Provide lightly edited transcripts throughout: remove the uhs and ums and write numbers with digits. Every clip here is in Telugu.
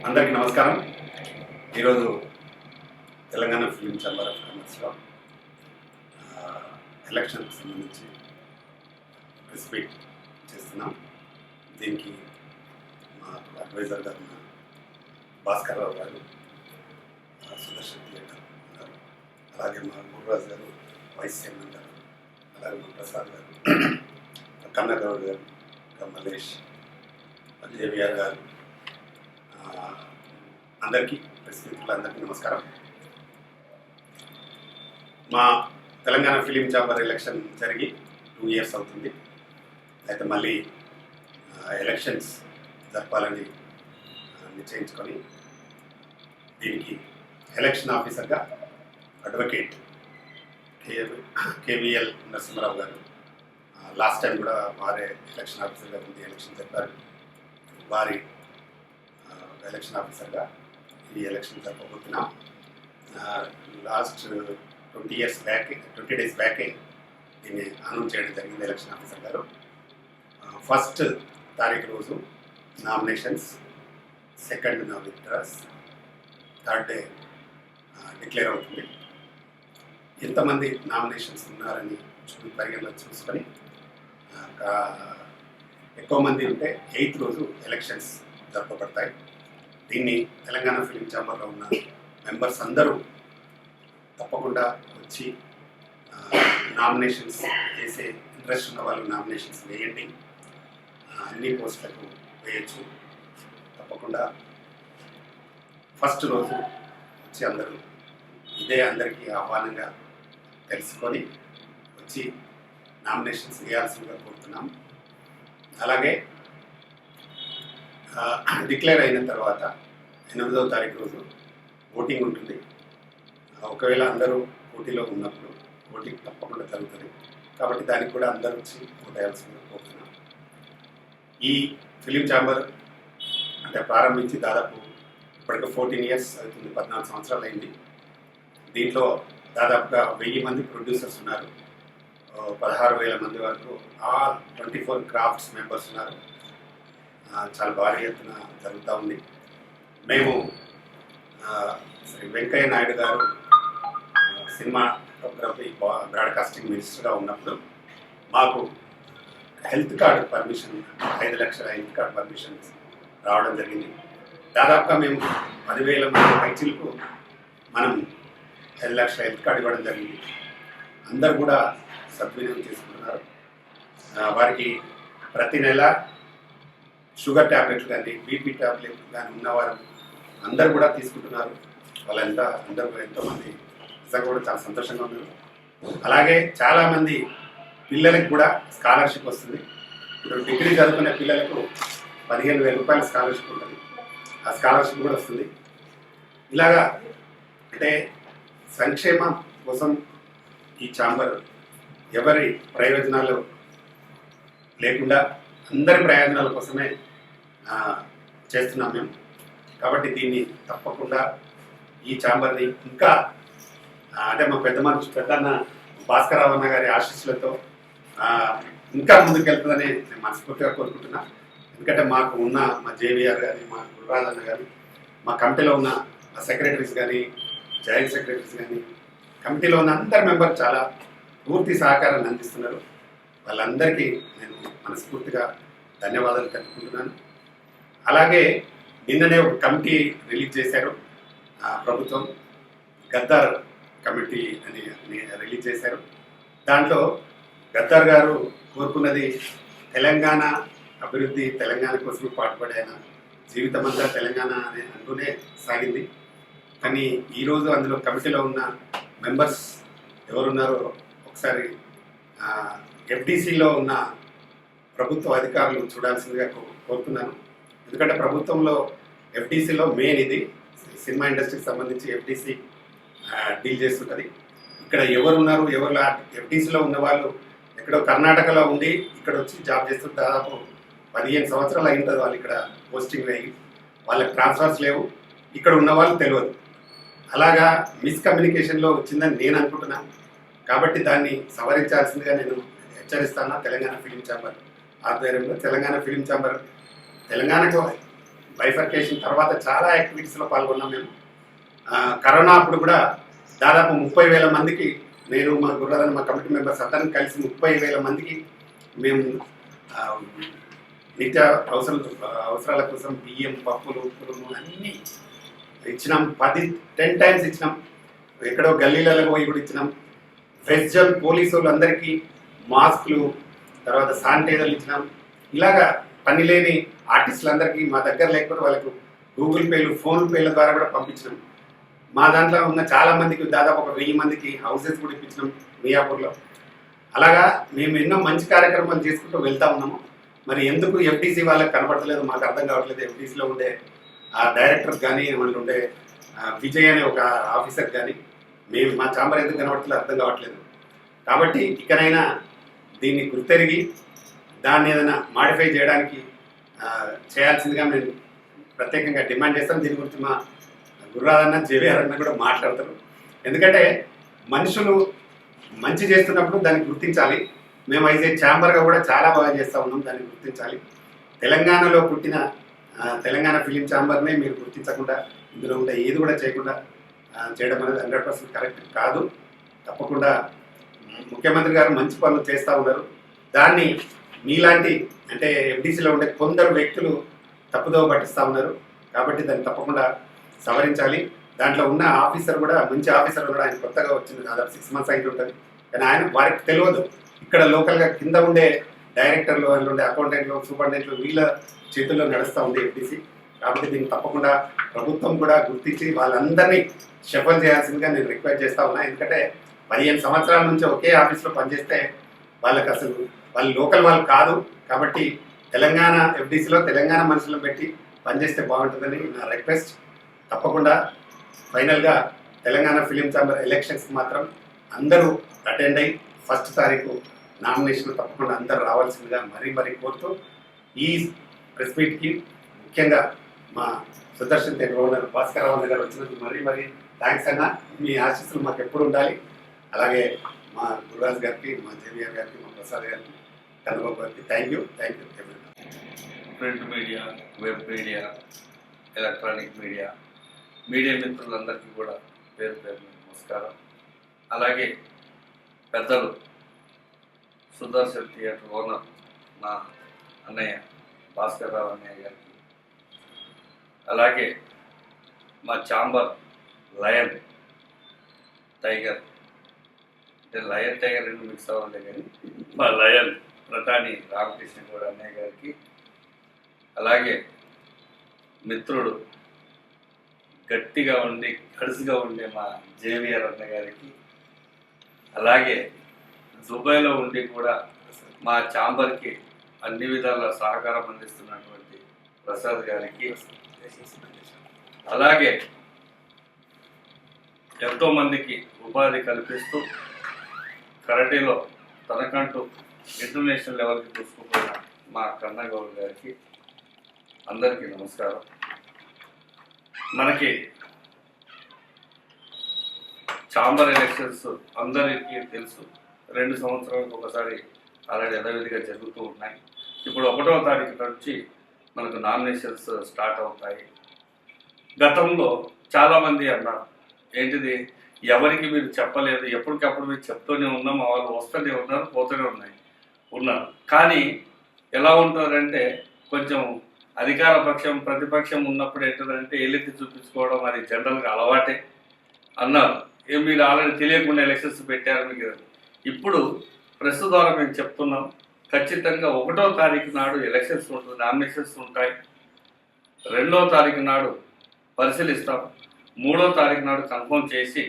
అందరికీ నమస్కారం. ఈరోజు తెలంగాణ ఫిలిం ఛాంబర్ ఆఫ్ కామర్స్లో ఎలక్షన్కి సంబంధించి ప్రెస్ మీట్ చేస్తున్నాం. దీనికి మా అడ్వైజర్ గారు భాస్కర్ రావు గారు, సుదర్శన్ థియేటర్ గారు, అలాగే మా గురురాజు గారు, వైస్ చైర్మన్ గారు, అలాగే మా ప్రసాద్ గారు, కన్నగౌడ్ గారు, మల్లేష్, జేవిఆర్ గారు, అందరికీ ప్రెస్ మిత్రులందరికీ నమస్కారం. మా తెలంగాణ ఫిలిం ఛాంబర్ ఎలక్షన్ జరిగి 2 years అవుతుంది. అయితే మళ్ళీ ఎలక్షన్స్ జరపాలని నిశ్చయించుకొని దీనికి ఎలక్షన్ ఆఫీసర్గా అడ్వకేట్ కేవీఎల్ నరసింహరావు గారు, లాస్ట్ టైం కూడా వారే ఎలక్షన్ ఆఫీసర్గా ఉంది ఎలక్షన్ జరిపారు. వారి ఎలక్షన్ ఆఫీసర్గా ఈ ఎలక్షన్ జరపబోతున్నాం. లాస్ట్ 20 days బ్యాకే దీన్ని అనౌన్స్ చేయడం జరిగింది ఎలక్షన్ ఆఫీసర్ గారు. 1st తారీఖు రోజు nominations, 2nd withdraws, 3rd day declare అవుతుంది. ఎంతమంది నామినేషన్స్ ఉన్నారని పరిగణలో చూసుకొని ఎక్కువ మంది ఉంటే 8th రోజు ఎలక్షన్స్ జరపబడతాయి. దీన్ని తెలంగాణ ఫిలిం ఛాంబర్లో ఉన్న మెంబర్స్ అందరూ తప్పకుండా వచ్చి నామినేషన్స్ వేసే ఇంట్రెస్ట్ ఉన్న వాళ్ళు నామినేషన్స్ వేయండి. అన్ని పోస్టులకు వేయచ్చు. తప్పకుండా 1st రోజు వచ్చి అందరూ ఇదే అందరికీ ఆహ్వానంగా తెలుసుకొని వచ్చి నామినేషన్స్ వేయాల్సిందిగా కోరుతున్నాం. అలాగే డిక్లేర్ అయిన తర్వాత 8వ తారీఖు రోజు ఓటింగ్ ఉంటుంది. ఒకవేళ అందరూ పోటీలో ఉన్నప్పుడు ఓటింగ్ తప్పకుండా జరుగుతుంది. కాబట్టి దానికి కూడా అందరూ వచ్చి ఓటేయాల్సిందిగా కోరుతున్నాం. ఈ ఫిలిం ఛాంబర్ అంటే ప్రారంభించి దాదాపు ఇప్పటికి 14 years అవుతుంది, 14 సంవత్సరాలు అయింది. దీంట్లో దాదాపుగా 1000 మంది ప్రొడ్యూసర్స్ ఉన్నారు, 16,000 మంది వరకు ఆల్ 24 క్రాఫ్ట్స్ మెంబర్స్ ఉన్నారు. చాలా భారీ ఎత్తున జరుగుతూ ఉంది. మేము శ్రీ వెంకయ్య నాయుడు గారు సినిమాటోగ్రఫీ బ్రాడ్కాస్టింగ్ మినిస్టర్గా ఉన్నప్పుడు మాకు హెల్త్ కార్డు పర్మిషన్, 5 లక్షల హెల్త్ కార్డు పర్మిషన్ రావడం జరిగింది. దాదాపుగా మేము 10,000 మంది పైచీలకు మనం 5 లక్షల హెల్త్ కార్డు ఇవ్వడం జరిగింది. అందరు కూడా సద్వినియోగం చేసుకుంటున్నారు. వారికి ప్రతి నెల షుగర్ ట్యాబ్లెట్లు కానీ, బీపీ ట్యాబ్లెట్లు కానీ ఉన్నవారు అందరు కూడా తీసుకుంటున్నారు. వాళ్ళంతా అందరూ ఎంతోమంది నిజంగా కూడా చాలా సంతోషంగా ఉన్నారు. అలాగే చాలామంది పిల్లలకు కూడా స్కాలర్షిప్ వస్తుంది. ఇప్పుడు డిగ్రీ చదువుకునే పిల్లలకు 15,000 రూపాయల స్కాలర్షిప్ ఉంటుంది. ఆ స్కాలర్షిప్ కూడా వస్తుంది. ఇలాగా అంటే సంక్షేమం కోసం ఈ ఛాంబర్ ఎవరి ప్రయోజనాలు లేకుండా అందరి ప్రయోజనాల కోసమే చేస్తున్నాం మేము. కాబట్టి దీన్ని తప్పకుండా ఈ ఛాంబర్ని ఇంకా అంటే మా పెద్దన్న భాస్కరరావు అన్న గారి ఆశీస్సులతో ఇంకా ముందుకెళ్తుందని నేను మనస్ఫూర్తిగా కోరుకుంటున్నా. ఎందుకంటే మాకు ఉన్న మా జేవిఆర్ కానీ, మా గురురాజ్ అన్న కానీ, మా కమిటీలో ఉన్న మా సెక్రటరీస్ కానీ, జాయింట్ సెక్రటరీస్ కానీ, కమిటీలో ఉన్న అందరి మెంబర్ చాలా పూర్తి సహకారాన్ని అందిస్తున్నారు. వాళ్ళందరికీ నేను మనస్ఫూర్తిగా ధన్యవాదాలు తెలుపుకుంటున్నాను. అలాగే నిన్ననే ఒక కమిటీ రిలీజ్ చేశారు ప్రభుత్వం, గద్దార్ కమిటీ అని రిలీజ్ చేశారు. దాంట్లో గద్దార్ గారు కోరుకున్నది తెలంగాణ అభివృద్ధి, తెలంగాణ కోసం పాటుపడే జీవితం అంతా తెలంగాణ అని అంటూనే సాగింది. కానీ ఈరోజు అందులో కమిటీలో ఉన్న మెంబర్స్ ఎవరున్నారో ఒకసారి ఎఫ్డీసీలో ఉన్న ప్రభుత్వ అధికారులు చూడాల్సిందిగా కోరుతున్నాను. ఎందుకంటే ప్రభుత్వంలో ఎఫ్డీసీలో మెయిన్ ఇది సినిమా ఇండస్ట్రీకి సంబంధించి ఎఫ్డీసీ డీల్ చేస్తుంటుంది. ఇక్కడ ఎవరున్నారు, ఎఫ్డీసీలో ఉన్న వాళ్ళు ఎక్కడో కర్ణాటకలో ఉండి ఇక్కడ వచ్చి జాబ్ చేస్తుంటే దాదాపు 15 సంవత్సరాలు అయి ఉంటుంది వాళ్ళు ఇక్కడ పోస్టింగ్ అయ్యి. వాళ్ళకి ట్రాన్స్ఫర్స్ లేవు, ఇక్కడ ఉన్న వాళ్ళు తెలియదు. అలాగా మిస్కమ్యూనికేషన్లో వచ్చిందని నేను అనుకుంటున్నాను. కాబట్టి దాన్ని సవరించాల్సిందిగా నేను హెచ్చరిస్తాను. తెలంగాణ ఫిలిం ఛాంబర్ ఆధ్వర్యంలో తెలంగాణ ఫిలిం ఛాంబర్ తెలంగాణకు బైఫర్కేషన్ తర్వాత చాలా యాక్టివిటీస్లో పాల్గొన్నాం మేము. కరోనా అప్పుడు కూడా దాదాపు 30,000 మందికి, నేను మా గుర్రాలను మా కమిటీ మెంబర్స్ అందరం కలిసి 30,000 మందికి మేము నిత్య అవసరాల కోసం బియ్యం, పప్పులు, ఉప్పులు అన్నీ ఇచ్చినాం. 10 టైమ్స్ ఇచ్చినాం. ఎక్కడో గల్లీలలో పోయి కూడా ఇచ్చినాం. వెజ్జల్ పోలీసు వాళ్ళందరికీ మాస్కులు, తర్వాత శానిటైజర్లు ఇచ్చినాం. ఇలాగా పని లేని ఆర్టిస్టులందరికీ మా దగ్గర లేకపోతే వాళ్ళకు గూగుల్ పేలు, ఫోన్ పేల ద్వారా కూడా పంపించినాం. మా దాంట్లో ఉన్న చాలా మందికి, దాదాపు ఒక 1000 మందికి హౌసెస్ కూడా ఇప్పించినాం మియాపూర్లో. అలాగా మేము ఎన్నో మంచి కార్యక్రమాలు చేసుకుంటూ వెళ్తా ఉన్నాము. మరి ఎందుకు ఎఫ్టీసీ వాళ్ళకి కనపడతలేదు మాకు అర్థం కావట్లేదు. ఎఫ్టీసీలో ఉండే ఆ డైరెక్టర్ కానీ, వాళ్ళు ఉండే విజయ్ అనే ఒక ఆఫీసర్ కానీ, మేము మా ఛాంబర్ ఎందుకు కనబడతలేదు అర్థం కావట్లేదు. కాబట్టి ఇకనైనా దీన్ని గుర్తెరిగి దాన్ని ఏదైనా మాడిఫై చేయడానికి చేయాల్సిందిగా మేము ప్రత్యేకంగా డిమాండ్ చేస్తాం. దీని గురించి మా గుర్రాలన్న, జేవిఆర్ అన్న కూడా మాట్లాడతారు. ఎందుకంటే మనుషులు మంచి చేస్తున్నప్పుడు దాన్ని గుర్తించాలి. మేము అయితే ఛాంబర్గా కూడా చాలా బాగా చేస్తూ ఉన్నాం, దాన్ని గుర్తించాలి. తెలంగాణలో పుట్టిన తెలంగాణ ఫిలిం ఛాంబర్నే మీరు గుర్తించకుండా, ఇందులో ఉండే ఏది కూడా చేయకుండా చేయడం అనేది 100% కరెక్ట్ కాదు. తప్పకుండా ముఖ్యమంత్రి గారు మంచి పనులు చేస్తూ ఉన్నారు. దాన్ని మీలాంటి అంటే ఎఫ్డీసీలో ఉండే కొందరు వ్యక్తులు తప్పుదోవ పట్టిస్తూ ఉన్నారు. కాబట్టి దాన్ని తప్పకుండా సవరించాలి. దాంట్లో ఉన్న ఆఫీసర్ కూడా మంచి ఆఫీసర్ ఉన్నాడు. ఆయన కొత్తగా వచ్చింది, దాదాపు 6 months అయితే ఉంటుంది. కానీ ఆయన వారికి తెలియదు. ఇక్కడ లోకల్గా కింద ఉండే డైరెక్టర్లు, అందులో ఉండే అకౌంటెంట్లు, సూపరింటెండెంట్లు వీళ్ళ చేతుల్లో నడుస్తూ ఉంది ఎఫ్డీసీ. కాబట్టి దీన్ని తప్పకుండా ప్రభుత్వం కూడా గుర్తించి వాళ్ళందరినీ షఫల్ చేయాల్సిందిగా నేను రిక్వెస్ట్ చేస్తూ ఉన్నా. ఎందుకంటే 15 సంవత్సరాల నుంచి ఒకే ఆఫీస్లో పనిచేస్తే వాళ్ళకి అసలు వాళ్ళు లోకల్ వాళ్ళు కాదు. కాబట్టి తెలంగాణ ఎఫ్డీసీలో తెలంగాణ మనుషులను పెట్టి పనిచేస్తే బాగుంటుందని నా రిక్వెస్ట్. తప్పకుండా ఫైనల్గా తెలంగాణ ఫిలిం ఛాంబర్ ఎలక్షన్స్కి మాత్రం అందరూ అటెండ్ అయ్యి 1st తారీఖు నామినేషన్ తప్పకుండా అందరూ రావాల్సిందిగా మరీ కోరుతూ, ఈ ప్రెస్ మీట్కి ముఖ్యంగా మా సుదర్శన్ ఓనర్ భాస్కర్ రావు గారు వచ్చినందుకు మరీ థ్యాంక్స్ అన్న. మీ ఆశీస్సులు మాకు ఎప్పుడు ఉండాలి. అలాగే మా గురురాజ్ గారికి, మా జేవిఆర్ గారికి, మా ప్రసాద్ గారికి, కన్నబాబు గారికి thank you. Print media, web media, electronic media మిత్రులందరికీ కూడా పేరు నమస్కారం. అలాగే పెద్దలు సుదర్శన్ థియేటర్ ఓనర్ మా అన్నయ్య భాస్కర్ రావు అన్నయ్య గారికి, అలాగే మా ఛాంబర్ లయన్ టైగర్, అంటే లయన్ టైగర్ రెండు మిక్స్ అవ్వలే కానీ మా లయన్ ప్రధాని రామకృష్ణ గౌడ్ అన్నయ్య గారికి, అలాగే మిత్రుడు గట్టిగా ఉండి కడుసుగా ఉండే మా జేవిఆర్ అన్న గారికి, అలాగే దుబాయ్లో ఉండి కూడా మా ఛాంబర్కి అన్ని విధాల సహకారం అందిస్తున్నటువంటి ప్రసాద్ గారికి, అలాగే ఎంతోమందికి ఉపాధి కల్పిస్తూ కరాటేలో తనకంటూ ఇంటర్నేషనల్ లెవెల్కి చూసుకుపోయిన మా కన్నగౌడ్ గారికి అందరికీ నమస్కారం. మనకి ఛాంబర్ ఎలక్షన్స్ అందరికీ తెలుసు, 2 సంవత్సరాలకు ఒకసారి ఆల్రెడీ యథావిధిగా జరుగుతూ ఉన్నాయి. ఇప్పుడు 1వ తారీఖు నుంచి మనకు నామినేషన్స్ స్టార్ట్ అవుతాయి. గతంలో చాలామంది అన్నారు, ఏంటిది ఎవరికి మీరు చెప్పలేదు, ఎప్పటికప్పుడు మీరు చెప్తూనే ఉన్నాం, వాళ్ళు వస్తూనే ఉన్నారు, పోతూనే ఉన్నారు. కానీ ఎలా ఉంటారంటే కొంచెం అధికార పక్షం ప్రతిపక్షం ఉన్నప్పుడు ఏంటంటే ఎల్లెత్తి చూపించుకోవడం అది జనరల్గా అలవాటే అన్నారు. మీరు ఆల్రెడీ తెలియకుండా ఎలక్షన్స్ పెట్టారు మీకు. ఇప్పుడు ప్రెస్ ద్వారా మేము చెప్తున్నాం, ఖచ్చితంగా 1వ తారీఖు నాడు ఎలక్షన్స్ ఉంటుంది, నామినేషన్స్ ఉంటాయి. 2వ తారీఖు నాడు పరిశీలిస్తాం. 3వ తారీఖు నాడు కన్ఫర్మ్ చేసి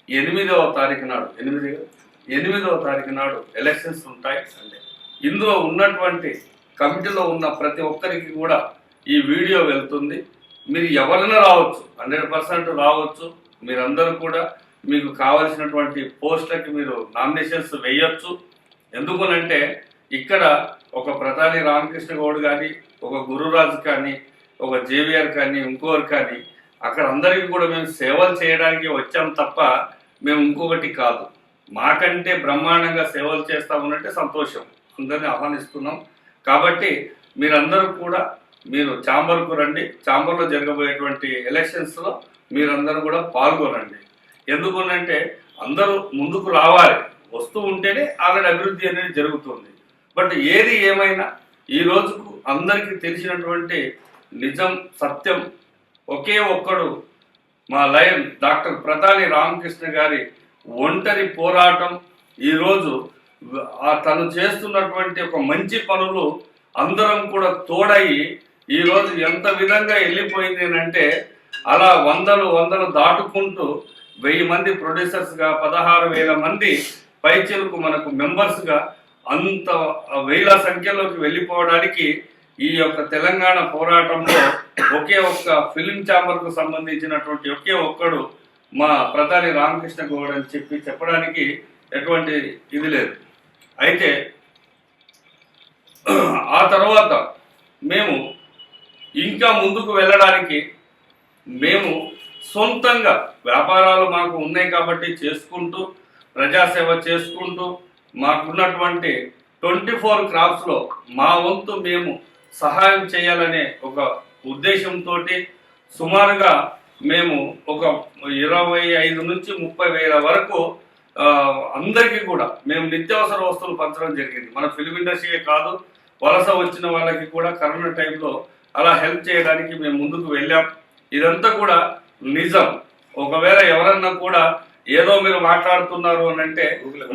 8వ తారీఖు నాడు ఎలక్షన్స్ ఉంటాయి. ఇందులో ఉన్నటువంటి కమిటీలో ఉన్న ప్రతి ఒక్కరికి కూడా ఈ వీడియో వెళ్తుంది. మీరు ఎవరైనా రావచ్చు, 100% రావచ్చు. మీరందరూ కూడా మీకు కావలసినటువంటి పోస్టులకి మీరు నామినేషన్స్ వేయొచ్చు. ఎందుకనంటే ఇక్కడ ఒక ప్రధాని రామకృష్ణ గౌడ్ కానీ, ఒక గురురాజు కానీ, ఒక జేవిఆర్ కానీ, ఇంకోరు కానీ, అక్కడ అందరికీ కూడా మేము సేవలు చేయడానికి వచ్చాం తప్ప మేము ఇంకొకటి కాదు. మాకంటే బ్రహ్మాండంగా సేవలు చేస్తామనంటే సంతోషం, అందరినీ ఆహ్వానిస్తున్నాం. కాబట్టి మీరందరూ కూడా మీరు ఛాంబర్కు రండి, ఛాంబర్లో జరగబోయేటువంటి ఎలక్షన్స్లో మీరందరూ కూడా పాల్గొనండి. ఎందుకనంటే అందరూ ముందుకు రావాలి, వస్తూ ఉంటేనే ఆల్రెడీ అభివృద్ధి అనేది జరుగుతుంది. బట్ ఏది ఏమైనా ఈ రోజుకు అందరికీ తెలిసినటువంటి నిజం సత్యం ఒకే ఒక్కడు మా లయన్ డాక్టర్ ప్రతాని రామకృష్ణ గారి ఒంటరి పోరాటం. ఈరోజు తను చేస్తున్నటువంటి ఒక మంచి పనులు అందరం కూడా తోడయి ఈరోజు ఎంత విధంగా వెళ్ళిపోయింది అంటే అలా వందలు దాటుకుంటూ 1000 మంది ప్రొడ్యూసర్స్గా 16,000 మంది పైచిలకు మనకు మెంబర్స్గా అంత వేల సంఖ్యలోకి వెళ్ళిపోవడానికి ఈ యొక్క తెలంగాణ పోరాటంలో ఒకే ఒక్క ఫిలిం ఛాంబర్కు సంబంధించినటువంటి ఒకే ఒక్కడు మా ప్రధాని రామకృష్ణ గౌడ్ అని చెప్పడానికి ఎటువంటి ఇది లేదు. అయితే ఆ తర్వాత మేము ఇంకా ముందుకు వెళ్ళడానికి మేము సొంతంగా వ్యాపారాలు మాకు ఉన్నాయి కాబట్టి చేసుకుంటూ ప్రజాసేవ చేసుకుంటూ మాకున్నటువంటి 24 క్రాప్స్లో మా వంతు మేము సహాయం చేయాలనే ఒక ఉద్దేశంతో సుమారుగా మేము ఒక 25 నుంచి 30,000 వరకు అందరికీ కూడా మేము నిత్యావసర వస్తువులు పంచడం జరిగింది. మన ఫిలిం ఇండస్ట్రీయే కాదు, వలస వచ్చిన వాళ్ళకి కూడా కరోనా టైంలో అలా హెల్ప్ చేయడానికి మేము ముందుకు వెళ్ళాం. ఇదంతా కూడా నిజం. ఒకవేళ ఎవరన్నా కూడా ఏదో మీరు మాట్లాడుతున్నారు అని అంటే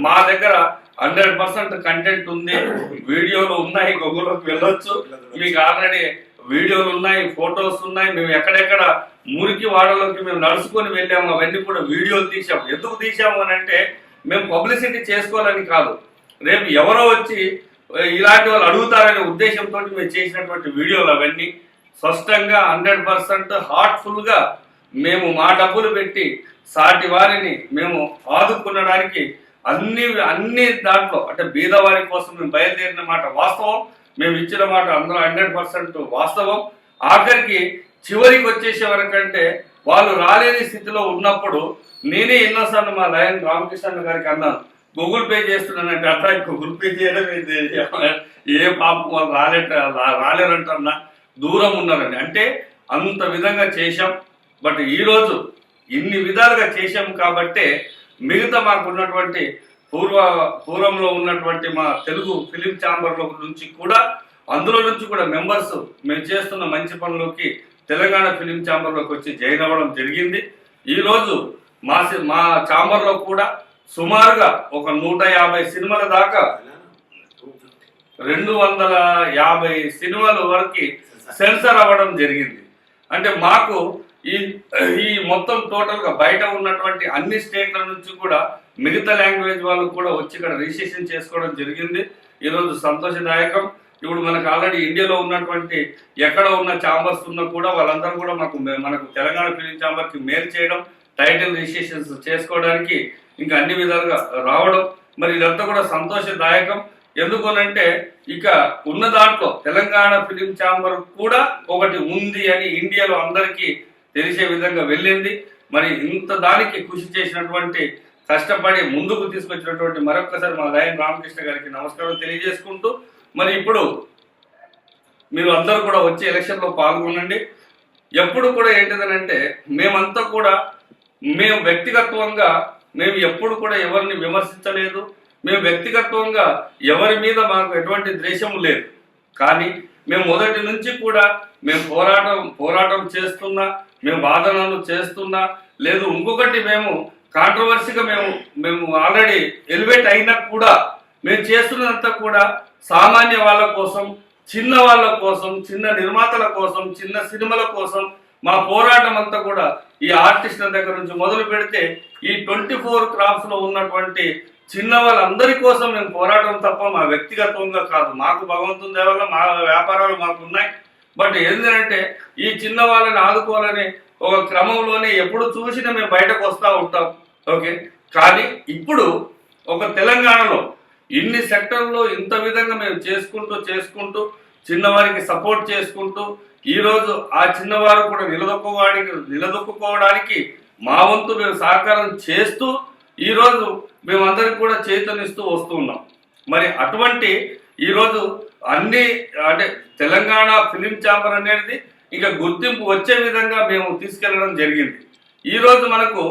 మా దగ్గర 100% కంటెంట్ ఉంది, వీడియోలు ఉన్నాయి, గూగుల్లోకి వెళ్ళొచ్చు, మీకు ఆల్రెడీ వీడియోలు ఉన్నాయి, ఫొటోస్ ఉన్నాయి. మేము ఎక్కడెక్కడ మురికి వాడలోకి మేము నడుచుకొని వెళ్ళాము, అవన్నీ కూడా వీడియోలు తీసాము. ఎందుకు తీసాము అని అంటే మేము పబ్లిసిటీ చేసుకోవాలని కాదు, రేపు ఎవరో వచ్చి ఇలాంటి వాళ్ళు అడుగుతారనే ఉద్దేశంతో మేము చేసినటువంటి వీడియోలు అవన్నీ స్పష్టంగా 100% హార్ట్ఫుల్గా మేము మా డబ్బులు పెట్టి సాటి వారిని మేము ఆదుకునడానికి అన్ని దాంట్లో అంటే బీదవారి కోసం మేము బయలుదేరిన మాట వాస్తవం, మేము ఇచ్చిన మాట అందరూ 100% వాస్తవం. ఆఖరికి చివరికి వచ్చేసే వరకంటే వాళ్ళు రాలేని స్థితిలో ఉన్నప్పుడు నేనే ఎన్నోసార్లు మా లయన్ రామకృష్ణ గారికి అన్నాను, గూగుల్ పే చేస్తున్నానంటే అట్లా గూగుల్ పే చేయడం ఏ పాపం వాళ్ళు రాలేరంటన్నా, దూరం ఉన్నారండి అంటే అంత విధంగా చేశాం. బట్ ఈరోజు ఇన్ని విధాలుగా చేశాం కాబట్టే మిగతా మాకు ఉన్నటువంటి పూర్వంలో ఉన్నటువంటి మా తెలుగు ఫిలిం ఛాంబర్ల నుంచి కూడా అందులో నుంచి కూడా మెంబర్స్ మేము చేస్తున్న మంచి పనులకి తెలంగాణ ఫిలిం ఛాంబర్లోకి వచ్చి జాయిన్ అవ్వడం జరిగింది. ఈరోజు మా ఛాంబర్లో కూడా సుమారుగా ఒక 150 సినిమాల దాకా 250 సినిమాల వరకు సెన్సార్ అవ్వడం జరిగింది. అంటే మాకు ఈ మొత్తం టోటల్గా బయట ఉన్నటువంటి అన్ని స్టేట్ల నుంచి కూడా మిగతా లాంగ్వేజ్ వాళ్ళు కూడా వచ్చి ఇక్కడ రిజిస్ట్రేషన్ చేసుకోవడం జరిగింది. ఈరోజు సంతోషదాయకం. ఇప్పుడు మనకు ఆల్రెడీ ఇండియాలో ఉన్నటువంటి ఎక్కడ ఉన్న ఛాంబర్స్ ఉన్నా కూడా వాళ్ళందరూ కూడా మనకు తెలంగాణ ఫిలిం ఛాంబర్కి మెయిల్ చేయడం, టైటిల్ రిజిస్ట్రేషన్స్ చేసుకోవడానికి ఇంకా అన్ని విధాలుగా రావడం, మరి ఇదంతా కూడా సంతోషదాయకం. ఎందుకనంటే ఇక ఉన్న దాంట్లో తెలంగాణ ఫిలిం ఛాంబర్ కూడా ఒకటి ఉంది అని ఇండియాలో అందరికీ తెలిసే విధంగా వెళ్ళింది. మరి ఇంత దానికి కృషి చేసినటువంటి కష్టపడి ముందుకు తీసుకొచ్చినటువంటి మరొక్కసారి మా లయన్ రామకృష్ణ గారికి నమస్కారం తెలియజేసుకుంటూ, మరి ఇప్పుడు మీరు అందరూ కూడా వచ్చి ఎలక్షన్లో పాల్గొనండి. ఎప్పుడు కూడా ఏంటిదనంటే మేమంతా కూడా మేము వ్యక్తిగతంగా మేము ఎప్పుడు కూడా ఎవరిని విమర్శించలేదు, మేము వ్యక్తిగతంగా ఎవరి మీద మాకు ఎటువంటి ద్వేషం లేదు. కానీ మేము మొదటి నుంచి కూడా మేము పోరాటం చేస్తున్నా, మేము వాదనలు చేస్తున్నా, లేదు ఇంకొకటి మేము కాంట్రవర్సీగా మేము ఆల్రెడీ ఎలివేట్ అయినా కూడా మేము చేస్తున్నదంతా కూడా సామాన్య వాళ్ళ కోసం, చిన్న వాళ్ళ కోసం, చిన్న నిర్మాతల కోసం, చిన్న సినిమాల కోసం మా పోరాటం అంతా కూడా ఈ ఆర్టిస్టుల దగ్గర నుంచి మొదలు పెడితే ఈ 24 క్రాప్స్లో ఉన్నటువంటి చిన్న వాళ్ళందరి కోసం మేము పోరాటం తప్ప మా వ్యక్తిగతంగా కాదు. మాకు భగవంతుని దయ వల్ల మా వ్యాపారాలు మాకు ఉన్నాయి. బట్ ఏంటంటే ఈ చిన్న వాళ్ళని ఆదుకోవాలని ఒక క్రమంలోనే ఎప్పుడు చూసినా మేము బయటకు వస్తూ ఉంటాం. ఓకే, కానీ ఇప్పుడు ఒక తెలంగాణలో ఇన్ని సెక్టర్లో ఇంత విధంగా మేము చేసుకుంటూ చిన్నవారికి సపోర్ట్ చేసుకుంటూ ఈరోజు ఆ చిన్నవారు కూడా నిలదొక్కుకోవడానికి మా వంతు మేము సహకారం చేస్తూ ఈరోజు మేమందరికి కూడా చైతన్యస్తూ వస్తూ ఉన్నాం. మరి అటువంటి ఈరోజు అన్ని అంటే తెలంగాణ ఫిలిం ఛాంబర్ అనేది ఇంకా గుర్తింపు వచ్చే విధంగా మేము తీసుకెళ్లడం జరిగింది. ఈరోజు మనకు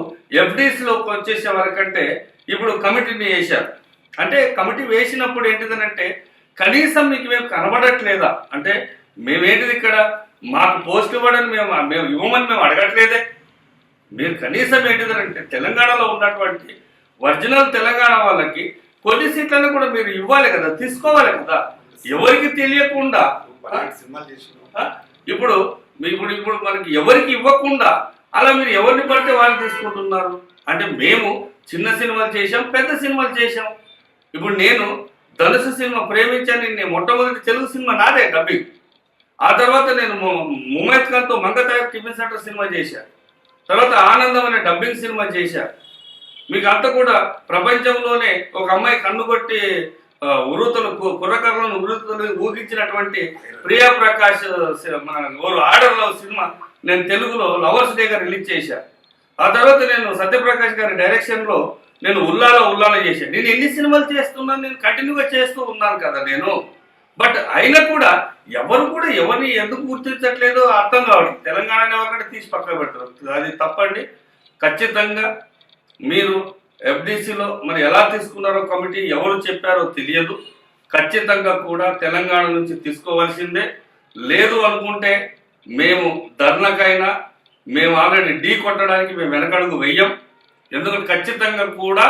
ఎఫ్డీసీలోకి వచ్చేసే వరకంటే ఇప్పుడు కమిటీని వేశారు. అంటే కమిటీ వేసినప్పుడు ఏంటిదనంటే కనీసం మీకు మేము కనబడట్లేదా అంటే మేమేంటిది ఇక్కడ మాకు పోస్ట్ ఇవ్వడని మేము ఇవ్వమని మేము అడగట్లేదే. మీరు కనీసం ఏంటిదనంటే తెలంగాణలో ఉన్నటువంటి ఒరిజినల్ తెలంగాణ వాళ్ళకి కొన్ని సీట్లను కూడా మీరు ఇవ్వాలి కదా, తీసుకోవాలి కదా. ఎవరికి తెలియకుండా ఇప్పుడు ఇప్పుడు ఇప్పుడు మనకి ఎవరికి ఇవ్వకుండా అలా మీరు ఎవరిని పడితే వాళ్ళు తీసుకుంటున్నారు. అంటే మేము చిన్న సినిమాలు చేసాం, పెద్ద సినిమాలు చేసాం. ఇప్పుడు నేను ధనుసు సినిమా ప్రేమించాను, నేను మొట్టమొదటి తెలుగు సినిమా నాదే డబ్బింగ్. ఆ తర్వాత నేను ముమైత్ ఖాన్తో మంగతాయర్ టిఫిన్ సెంటర్ సినిమా చేశాను. తర్వాత ఆనందం అనే డబ్బింగ్ సినిమా చేశాను. మీకు అంతా కూడా ప్రపంచంలోనే ఒక అమ్మాయి కన్ను కొట్టి ఉరుతలు కుర్రకర్రలను ఉరుతలు ఊగించినటువంటి ప్రియా ప్రకాష్ మన ఆర్డర్ లవ్ సినిమా నేను తెలుగులో లవర్స్ డేగా రిలీజ్ చేశాను. ఆ తర్వాత నేను సత్యప్రకాష్ గారి డైరెక్షన్లో నేను ఉల్లాల చేశాను. నేను ఎన్ని సినిమాలు చేస్తున్నాను, నేను కంటిన్యూగా చేస్తూ ఉన్నాను కదా నేను. బట్ అయినా కూడా ఎవరు కూడా ఎవరిని ఎందుకు గుర్తించట్లేదో అర్థం కావడం. తెలంగాణ ఎవరికంటే తీసి పక్కన పెడతారు, అది తప్పండి. ఖచ్చితంగా మీరు ఎఫ్డీసీలో మరి ఎలా తీసుకున్నారో కమిటీ ఎవరు చెప్పారో తెలియదు. ఖచ్చితంగా కూడా తెలంగాణ నుంచి తీసుకోవాల్సిందే. లేదు అనుకుంటే మేము ధర్నాకైనా మేము ఆల్రెడీ ఢీ కొట్టడానికి మేము వెనకడుగు వెయ్యం. ఎందుకంటే ఖచ్చితంగా కూడా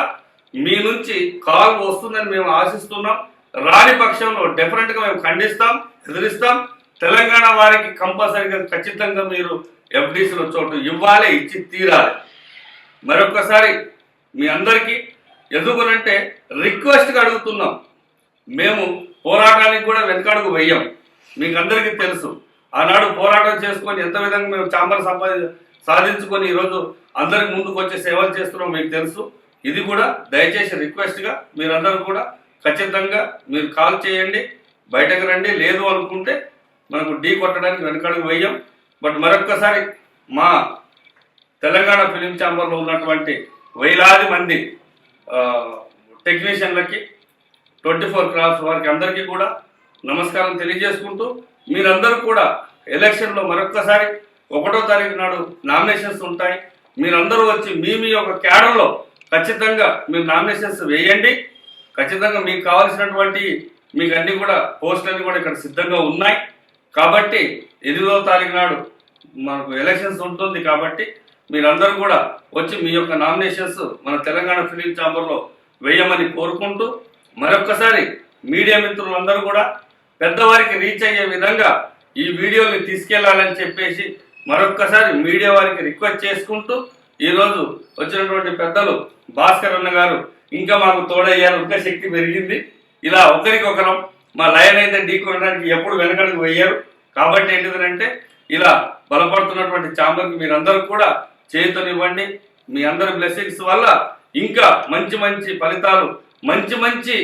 మీ నుంచి కాల్ వస్తుందని మేము ఆశిస్తున్నాం. రాని పక్షంలో డెఫినెట్గా మేము ఖండిస్తాం, ఎదిరిస్తాం. తెలంగాణ వారికి కంపల్సరీగా ఖచ్చితంగా మీరు ఎఫ్డీసీలో చోటు ఇవ్వాలి, ఇచ్చి తీరాలి. మరొకసారి మీ అందరికీ ఎందుకనంటే రిక్వెస్ట్గా అడుగుతున్నాం. మేము పోరాటానికి కూడా వెనకడుగు వెయ్యం. మీకు అందరికీ తెలుసు ఆనాడు పోరాటం చేసుకొని ఎంత విధంగా మేము ఛాంబర్ సాధించుకొని ఈరోజు అందరికి ముందుకు వచ్చి సేవలు చేస్తున్నాం మీకు తెలుసు. ఇది కూడా దయచేసి రిక్వెస్ట్గా మీరందరూ కూడా ఖచ్చితంగా మీరు కాల్ చేయండి, బయటకు రండి. లేదు అనుకుంటే మనకు ఢీ కొట్టడానికి వెనకడుగు వెయ్యం. బట్ మరొక్కసారి మా తెలంగాణ ఫిలిం ఛాంబర్లో ఉన్నటువంటి వేలాది మంది టెక్నీషియన్లకి 24 క్రాఫ్ట్స్ వారికి అందరికీ కూడా నమస్కారం తెలియజేసుకుంటూ మీరందరూ కూడా ఎలక్షన్లో మరొక్కసారి 1వ తారీఖు నాడు నామినేషన్స్ ఉంటాయి. మీరందరూ వచ్చి మీ యొక్క క్యాడర్లో ఖచ్చితంగా మీరు నామినేషన్స్ వేయండి. ఖచ్చితంగా మీకు కావాల్సినటువంటి మీకు అన్నీ కూడా పోస్టులన్నీ కూడా ఇక్కడ సిద్ధంగా ఉన్నాయి. కాబట్టి 8వ తారీఖు నాడు మనకు ఎలక్షన్స్ ఉంటుంది. కాబట్టి మీరందరూ కూడా వచ్చి మీ యొక్క నామినేషన్స్ మన తెలంగాణ ఫిలిం ఛాంబర్లో వేయమని కోరుకుంటూ మరొక్కసారి మీడియా మిత్రులందరూ కూడా పెద్దవారికి రీచ్ అయ్యే విధంగా ఈ వీడియోని తీసుకెళ్లాలని చెప్పేసి మరొక్కసారి మీడియా వారికి రిక్వెస్ట్ చేసుకుంటూ ఈరోజు వచ్చినటువంటి పెద్దలు భాస్కర్ అన్న గారు ఇంకా మాకు తోడయ్యారు, ఇంకా శక్తి పెరిగింది. ఇలా ఒకరికొకరం మా లైన్ అయితే ఢీకొనడానికి ఎప్పుడు వెనకడుగు వేయరు. కాబట్టి ఏంటిదంటే ఇలా బలపడుతున్నటువంటి ఛాంబర్కి మీరందరూ కూడా చేతునివ్వండి. మీ అందరి బ్లెస్సింగ్స్ వల్ల ఇంకా మంచి మంచి ఫలితాలు, మంచి మంచి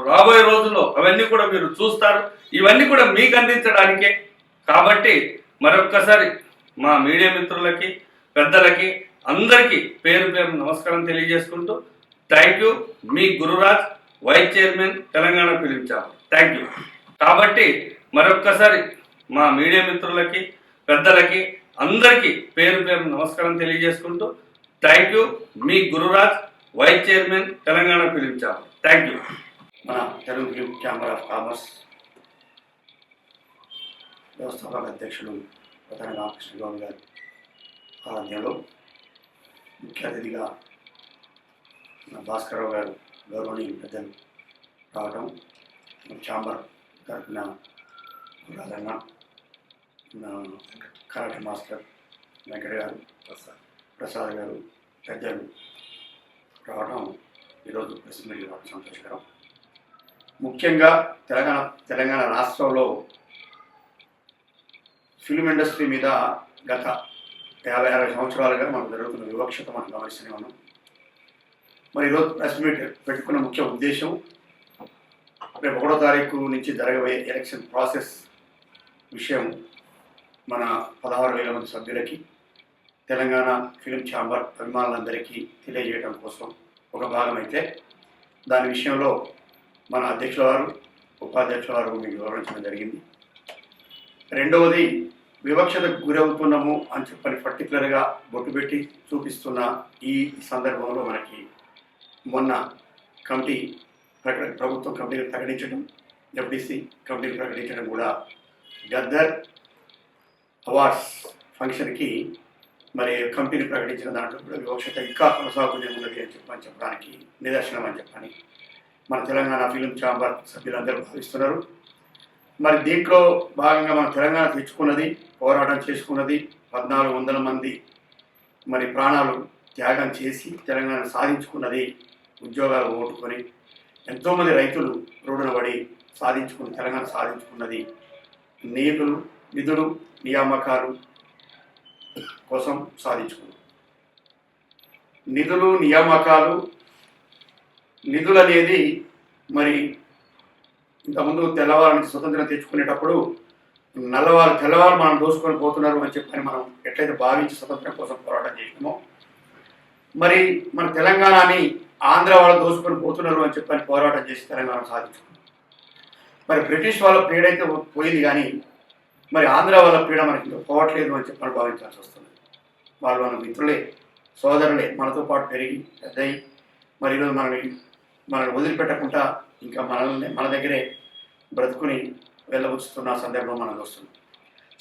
రాబోయే రోజుల్లో అవన్నీ కూడా మీరు చూస్తారు. ఇవన్నీ కూడా మీకు అందించడానికే. కాబట్టి మరొక్కసారి మా మీడియా మిత్రులకి, పెద్దలకి అందరికీ పేరు పేరు నమస్కారం తెలియజేసుకుంటూ థ్యాంక్ యూ. మీ Gururaj, vice chairman, Telangana film chamber. Thank you. కాబట్టి మరొక్కసారి మా మీడియా మిత్రులకి, పెద్దలకి అందరికీ పేరు పేరు నమస్కారం తెలియజేసుకుంటూ థ్యాంక్ యూ. మీ Gururaj, vice chairman, Telangana film chamber. Thank you. మన Telugu film chamber of commerce వ్యవస్థాపక అధ్యక్షుడు ప్రధాన రామకృష్ణ గౌడ్ గారి ఆధ్వర్యంలో ముఖ్య అతిథిగా భాస్కరరావు గారు గౌరవనీయ పెద్దలు రావడం, ఛాంబర్ తరఫున రాజన్న, కరాటే మాస్టర్ వెంకట గారు, ప్రసాద్ గారు పెద్దలు రావడం ఈరోజు ప్రెస్ మీట్ రావడం సంతోషకరం. ముఖ్యంగా తెలంగాణ రాష్ట్రంలో ఫిల్మ్ ఇండస్ట్రీ మీద గత 50-60 సంవత్సరాలుగా మనకు జరుగుతున్న వివక్షత మనం గమనిస్తూనే ఉన్నాం. మరి ఈరోజు ప్రెస్ మీట్ పెట్టుకున్న ముఖ్య ఉద్దేశం రేపు 1వ తారీఖు నుంచి జరగబోయే ఎలక్షన్ ప్రాసెస్ విషయం మన 16,000 మంది సభ్యులకి, తెలంగాణ ఫిలిం ఛాంబర్ అభిమానులందరికీ తెలియజేయడం కోసం ఒక భాగం అయితే, దాని విషయంలో మన అధ్యక్షుల వారు ఉపాధ్యక్షుల వరకు మీకు వివరించడం జరిగింది. రెండవది, వివక్షతకు గురవుతున్నాము అని చెప్పని పర్టికులర్గా బొట్టు పెట్టి చూపిస్తున్న ఈ సందర్భంలో మనకి మొన్న కమిటీ ప్రభుత్వం కమిటీని ప్రకటించడం, ఎఫ్డిసి కమిటీని ప్రకటించడం కూడా గద్దర్ అవార్డ్స్ ఫంక్షన్కి మరి కమిటీని ప్రకటించిన దాంట్లో కూడా వివక్షత ఇంకా కొనసాగుతూనే ఉన్నది అని చెప్పడానికి నిదర్శనం అని చెప్పని మన తెలంగాణ ఫిలిం ఛాంబర్ సభ్యులందరూ భావిస్తున్నారు. మరి దీంట్లో భాగంగా మన తెలంగాణ తెచ్చుకున్నది, పోరాటం చేసుకున్నది, 1400 మంది మరి ప్రాణాలు త్యాగం చేసి తెలంగాణ సాధించుకున్నది, ఉద్యోగాలు ఓటుకొని ఎంతోమంది రైతులు రోడ్డున పడి సాధించుకుని తెలంగాణ సాధించుకున్నది నిధులు నియామకాలు కోసం సాధించుకున్నాం. నిధులు అనేది మరి ఇంతకుముందు తెల్లవారు నుంచి స్వతంత్రం తెచ్చుకునేటప్పుడు తెల్లవారు మనం దోసుకొని పోతున్నారు అని చెప్పని మనం ఎట్లయితే భావించి స్వతంత్రం కోసం పోరాటం చేసినామో, మరి మన తెలంగాణని ఆంధ్ర వాళ్ళు దోసుకొని పోతున్నారు అని చెప్పని పోరాటం చేసి తెలంగాణ సాధించుకున్నాం. మరి బ్రిటిష్ వాళ్ళ పీడ అయితే పోయింది, కానీ మరి ఆంధ్ర వాళ్ళ పీడ మనకి ఇంకా పోవట్లేదు అని చెప్పని భావించాల్సి వస్తుంది. వాళ్ళు మన మిత్రులే, సోదరులే, మనతో పాటు పెరిగి పెద్దయి మరి ఈరోజు మనల్ని వదిలిపెట్టకుండా ఇంకా మన దగ్గరే బ్రతుకుని వెళ్ళవచ్చుతున్న సందర్భం మనకు వస్తుంది.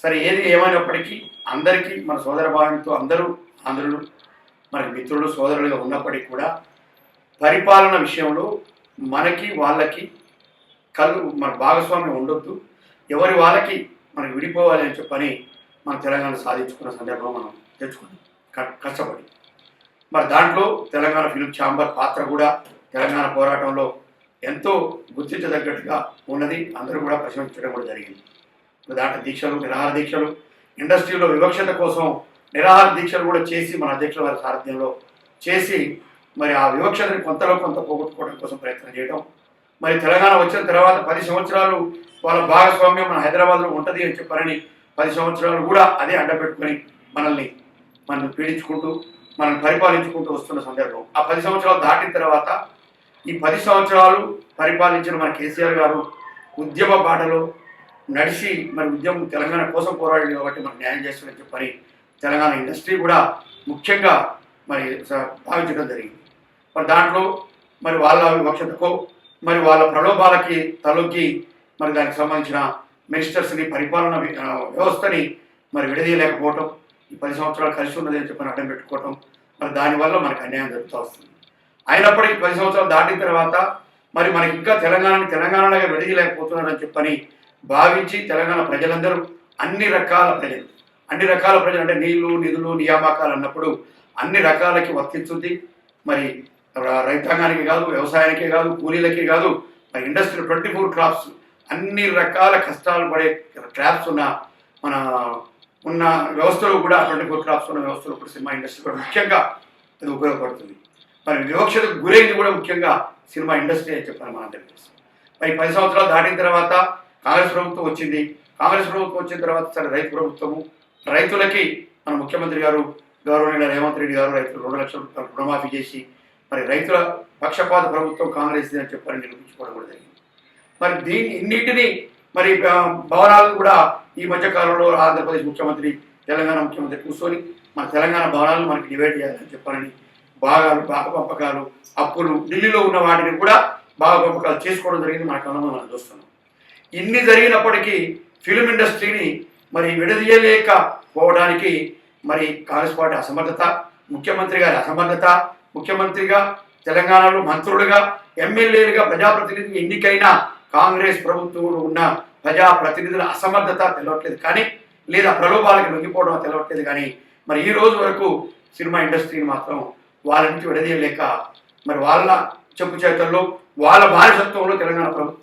సరే, ఏది ఏమైనప్పటికీ అందరికీ మన సోదర భావంతో అందరూ ఆంధ్రులు మనకి మిత్రులు సోదరులుగా ఉన్నప్పటికీ కూడా పరిపాలన విషయంలో మనకి వాళ్ళకి మన భాగస్వామ్యం ఉండొద్దు, ఎవరి వాళ్ళకి మనకి విడిపోవాలి అని చెప్పని మన తెలంగాణ సాధించుకున్న సందర్భం మనం తెచ్చుకున్నాం కష్టపడి. మరి దాంట్లో తెలంగాణ ఫిలిం ఛాంబర్ పాత్ర కూడా తెలంగాణ పోరాటంలో ఎంతో గుర్తించదగ్గట్టుగా ఉన్నది, అందరూ కూడా ప్రశంసించడం కూడా జరిగింది. దాంట్లో దీక్షలు, నిరాహార దీక్షలు, ఇండస్ట్రీలో వివక్షత కోసం నిరాహార దీక్షలు కూడా చేసి మన అధ్యక్షుల వారి సారథ్యంలో చేసి మరి ఆ వివక్షతని కొంతలో కొంత పోగొట్టుకోవడం కోసం ప్రయత్నం చేయడం. మరి తెలంగాణ వచ్చిన తర్వాత 10 సంవత్సరాలు వాళ్ళ భాగస్వామ్యం మన హైదరాబాద్లో ఉంటుంది అని చెప్పారని 10 సంవత్సరాలు కూడా అదే అడ్డపెట్టుకొని మనల్ని పీడించుకుంటూ మనల్ని పరిపాలించుకుంటూ వస్తున్న సందర్భం. ఆ 10 సంవత్సరాలు దాటిన తర్వాత ఈ 10 సంవత్సరాలు పరిపాలించిన మన కేసీఆర్ గారు ఉద్యమ బాటలో నడిచి మరి ఉద్యమం తెలంగాణ కోసం పోరాడింది కాబట్టి మనకు న్యాయం చేస్తామని చెప్పని తెలంగాణ ఇండస్ట్రీ కూడా ముఖ్యంగా మరి భావించడం జరిగింది. మరి దాంట్లో మరి వాళ్ళ వివక్షతకో మరి వాళ్ళ ప్రలోభాలకి తలొగ్గి మరి దానికి సంబంధించిన మినిస్టర్స్ని, పరిపాలన వ్యవస్థని మరి విడదీయలేకపోవటం, ఈ 10 సంవత్సరాలు కలిసి ఉన్నది అని చెప్పని అడ్డం పెట్టుకోవటం, మరి దానివల్ల మనకు అన్యాయం జరుగుతూ వస్తుంది. అయినప్పటికీ 10 సంవత్సరాలు దాటిన తర్వాత మరి మనకి ఇంకా తెలంగాణలాగా విడదీయలేకపోతున్నారని చెప్పని భావించి తెలంగాణ ప్రజలందరూ అన్ని రకాల ప్రజలు అంటే నీళ్లు, నిధులు, నియామకాలు అన్నప్పుడు అన్ని రకాలకి వర్తించుద్ది. మరి రైతాంగానికి కాదు, వ్యవసాయానికే కాదు, కూలీలకే కాదు, మరి ఇండస్ట్రీ 24 క్రాప్స్ అన్ని రకాల కష్టాలు పడే క్రాప్స్ ఉన్న వ్యవస్థలు కూడా 24 క్రాప్స్ ఉన్న వ్యవస్థలు కూడా సినిమా ఇండస్ట్రీ కూడా ముఖ్యంగా అది ఉపయోగపడుతుంది. మరి వివక్షతకు గురైంది కూడా ముఖ్యంగా సినిమా ఇండస్ట్రీ అని చెప్పాను మనందరికీ తెలుసు. మరి 10 సంవత్సరాలు దాటిన తర్వాత కాంగ్రెస్ ప్రభుత్వం వచ్చింది. కాంగ్రెస్ ప్రభుత్వం వచ్చిన తర్వాత సరే రైతు ప్రభుత్వము, రైతులకి మన ముఖ్యమంత్రి గారు గౌరవనీయులు రేవంత్ రెడ్డి గారు రైతులు 2 లక్షల రూపాయలు రుణమాఫీ చేసి మరి రైతుల పక్షపాత ప్రభుత్వం కాంగ్రెస్ అని చెప్పని నిరూపించుకోవడం కూడా జరిగింది. మరి ఇన్నింటినీ మరి భవనాలు కూడా ఈ మధ్యకాలంలో ఆంధ్రప్రదేశ్ ముఖ్యమంత్రి, తెలంగాణ ముఖ్యమంత్రి కూర్చొని మన తెలంగాణ భవనాలను మనకి డివైడ్ చేయాలని చెప్పాలని బాగా పంపకాలు, అప్పులు, ఢిల్లీలో ఉన్న వాటిని కూడా బాగా పంపకాలు చేసుకోవడం జరిగింది. మన కళ్ళలో మనం చూస్తున్నాం. ఇన్ని జరిగినప్పటికీ ఫిలిం ఇండస్ట్రీని మరి విడదీయలేకపోవడానికి మరి కాంగ్రెస్ పార్టీ అసమర్థత, ముఖ్యమంత్రి గారి అసమర్థత, ముఖ్యమంత్రిగా తెలంగాణలో మంత్రులుగా, ఎమ్మెల్యేలుగా, ప్రజాప్రతినిధి ఎన్నికైన కాంగ్రెస్ ప్రభుత్వంలో ఉన్న ప్రజాప్రతినిధుల అసమర్థత తెలవట్లేదు, కానీ లేదా ప్రలోభాలకు లొంగిపోవడం తెలవట్లేదు. కానీ మరి ఈ రోజు వరకు సినిమా ఇండస్ట్రీని మాత్రం వాళ్ళ నుంచి విడదీయలేక మరి వాళ్ళ చెప్పు చేతుల్లో వాళ్ళ బానిసత్వంలో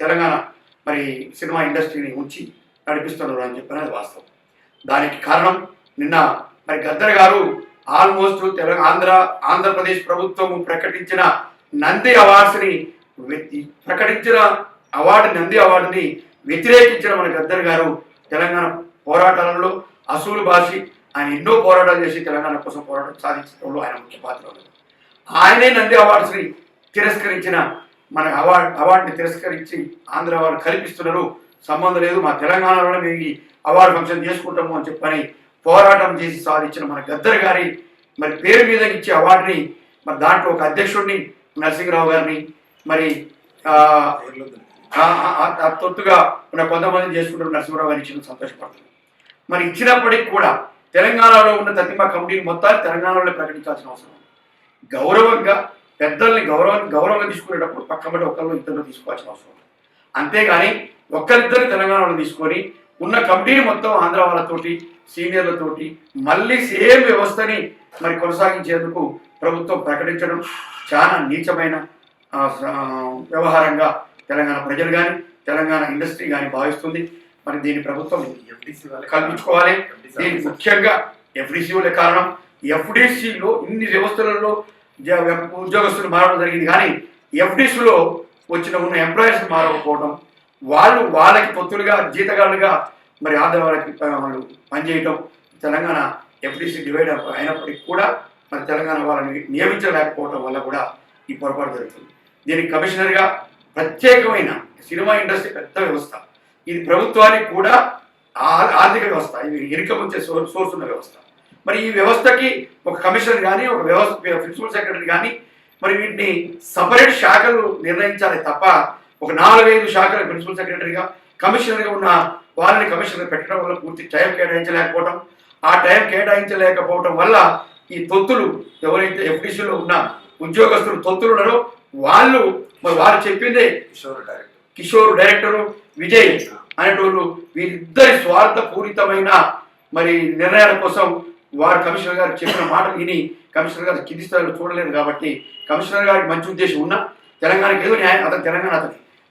తెలంగాణ మరి సినిమా ఇండస్ట్రీని ఉంచి నడిపిస్తున్నారు అని చెప్పిన అది వాస్తవం. దానికి కారణం నిన్న మరి గద్దర్ గారు ఆల్మోస్ట్ ఆంధ్రప్రదేశ్ ప్రభుత్వము ప్రకటించిన నంది అవార్డ్స్ని నంది అవార్డుని వ్యతిరేకించిన మన గద్దర్ గారు తెలంగాణ పోరాటాలలో అసూలు భాషి ఆయన ఎన్నో పోరాటాలు చేసి తెలంగాణ కోసం పోరాటం సాధించడంలో ఆయన ముఖ్య పాత్ర ఉన్నది. ఆయనే నంది అవార్డ్స్ని తిరస్కరించిన మన అవార్డుని తిరస్కరించి ఆంధ్ర వాళ్ళు కల్పిస్తున్నారు, సంబంధం లేదు, మా తెలంగాణలోనే మేము ఈ అవార్డు ఫంక్షన్ చేసుకుంటాము అని చెప్పని పోరాటం చేసి సాధించిన మన గద్దర్ గారి మరి పేరు మీద ఇచ్చే అవార్డుని మరి దాంట్లో ఒక అధ్యక్షుడిని నరసింహరావు గారిని మరి తొత్తుగా ఉన్న కొంతమంది చేసుకుంటారు నరసింహరావు గారిని ఇచ్చిన సంతోషపడుతుంది. మరి ఇచ్చినప్పటికీ కూడా తెలంగాణలో ఉన్న తతిమ కమిటీని మొత్తాన్ని తెలంగాణలో ప్రకటించాల్సిన అవసరం ఉంది. గౌరవంగా పెద్దల్ని గౌరవంగా తీసుకునేటప్పుడు పక్కబడి ఒకళ్ళు ఇద్దరు తీసుకోవాల్సిన అవసరం ఉంది. అంతేగాని ఒక్కరిద్దరు తెలంగాణలో తీసుకొని ఉన్న కమిటీని మొత్తం ఆంధ్ర వాళ్ళతోటి సీనియర్లతోటి మళ్ళీ సేమ్ వ్యవస్థని మరి కొనసాగించేందుకు ప్రభుత్వం ప్రకటించడం చాలా నీచమైన వ్యవహారంగా తెలంగాణ ప్రజలు కానీ తెలంగాణ ఇండస్ట్రీ కానీ భావిస్తుంది. మరి దీని ప్రభుత్వం కల్పించుకోవాలి. దీనికి ముఖ్యంగా ఎఫ్డిసిఓలే కారణం. ఎఫ్డిసిలో ఇన్ని వ్యవస్థలలో ఉద్యోగస్తులు మారడం జరిగింది, కానీ ఎఫ్డిసిలో ఉన్న ఎంప్లాయీస్ మారకపోవడం, వాళ్ళకి పొత్తులుగా జీతగాళ్ళుగా మరి ఆంధ్ర వాళ్ళకి వాళ్ళు పనిచేయటం, తెలంగాణ ఎఫ్డిసి డివైడ్ అయినప్పటికీ కూడా మరి తెలంగాణ వాళ్ళని నియమించలేకపోవడం వల్ల కూడా ఈ పొరపాటు జరుగుతుంది. దీనికి కమిషనర్గా ప్రత్యేకమైన సినిమా ఇండస్ట్రీ పెద్ద వ్యవస్థ, ఇది ప్రభుత్వానికి కూడా ఆర్థిక వ్యవస్థ, ఇది ఇన్కమ్ వచ్చే సోర్స్ ఉన్న వ్యవస్థ. మరి ఈ వ్యవస్థకి ఒక కమిషనర్ కానీ ఒక వ్యవస్థ ప్రిన్సిపల్ సెక్రటరీ కానీ మరి వీటిని సపరేట్ శాఖలు నిర్ణయించాలి తప్ప ఒక 4-5 శాఖల ప్రిన్సిపల్ సెక్రటరీగా కమిషనర్గా ఉన్న వాళ్ళని కమిషనర్ పెట్టడం వల్ల పూర్తి టైం కేటాయించలేకపోవడం, ఆ టైం కేటాయించలేకపోవడం వల్ల ఈ తొత్తులు ఎవరైతే ఎఫ్డిసిలో ఉన్న ఉద్యోగస్తులు తొత్తులు ఉన్నారో వాళ్ళు చెప్పిందే కిషోర్ డైరెక్టరు విజయ్ అనేటోళ్ళు వీరిద్దరి స్వార్థపూరితమైన మరి నిర్ణయాల కోసం వారు కమిషనర్ గారు చెప్పిన మాటలు విని కమిషనర్ గారు కింది స్థాయిలో చూడలేరు. కాబట్టి కమిషనర్ గారికి మంచి ఉద్దేశం ఉన్నా తెలంగాణకి ఏదో న్యాయం